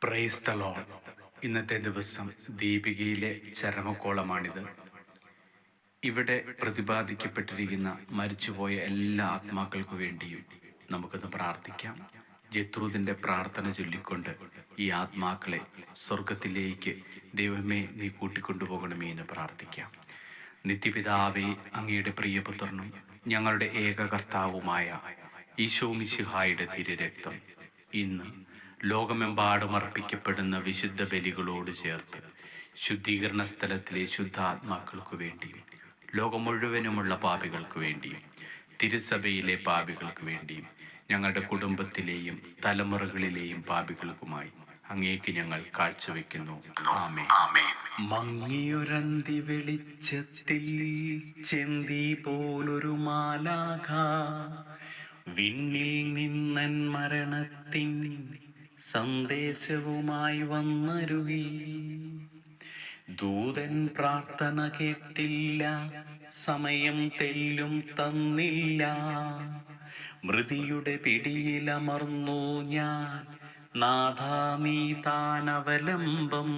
Praise the Lord. ഇന്നത്തെ ദിവസം ദീപികയിലെ ചരമക്കോളമാണിത്. ഇവിടെ പ്രതിപാദിക്കപ്പെട്ടിരിക്കുന്ന മരിച്ചുപോയ എല്ലാ ആത്മാക്കൾക്കു വേണ്ടിയും നമുക്കൊന്ന് പ്രാർത്ഥിക്കാം. ജത്രൂദിന്റെ പ്രാർത്ഥന ചൊല്ലിക്കൊണ്ട് ഈ ആത്മാക്കളെ സ്വർഗത്തിലേക്ക് ദൈവമേ നീ കൂട്ടിക്കൊണ്ടുപോകണമേ എന്ന് പ്രാർത്ഥിക്കാം. നിത്യപിതാവേ, അങ്ങയുടെ പ്രിയപുത്രനും ഞങ്ങളുടെ ഏക കർത്താവുമായ ഈശോ മിശിഹായുടെ തിരുരക്തം ഇന്ന് ലോകമെമ്പാടും അർപ്പിക്കപ്പെടുന്ന വിശുദ്ധ ബലികളോട് ചേർത്ത് ശുദ്ധീകരണ സ്ഥലത്തിലെ ശുദ്ധാത്മാക്കൾക്കു വേണ്ടിയും ലോകം മുഴുവനുമുള്ള പാപികൾക്ക് വേണ്ടിയും തിരുസഭയിലെ പാപികൾക്ക് വേണ്ടിയും ഞങ്ങളുടെ കുടുംബത്തിലെയും തലമുറകളിലെയും പാപികൾക്കുമായി അങ്ങേക്ക് ഞങ്ങൾ കാഴ്ചവെക്കുന്നു. ആമേൻ. മങ്ങിയൊരന്തി വെളിച്ചത്തിൽ ചെന്തി പോലൊരു മാലാഖ വിണ്ണിൽ നിന്നൻ മരണത്തിൻ സന്ദേശവുമായി വന്നരുകി. ദൂതൻ പ്രാർത്ഥന കേട്ടില്ല, സമയം തെല്ലും തന്നില്ല. മൃതിയുടെ പിടിയിലമർന്നു ഞാൻ, നാഥാ നീ താനവലംബം.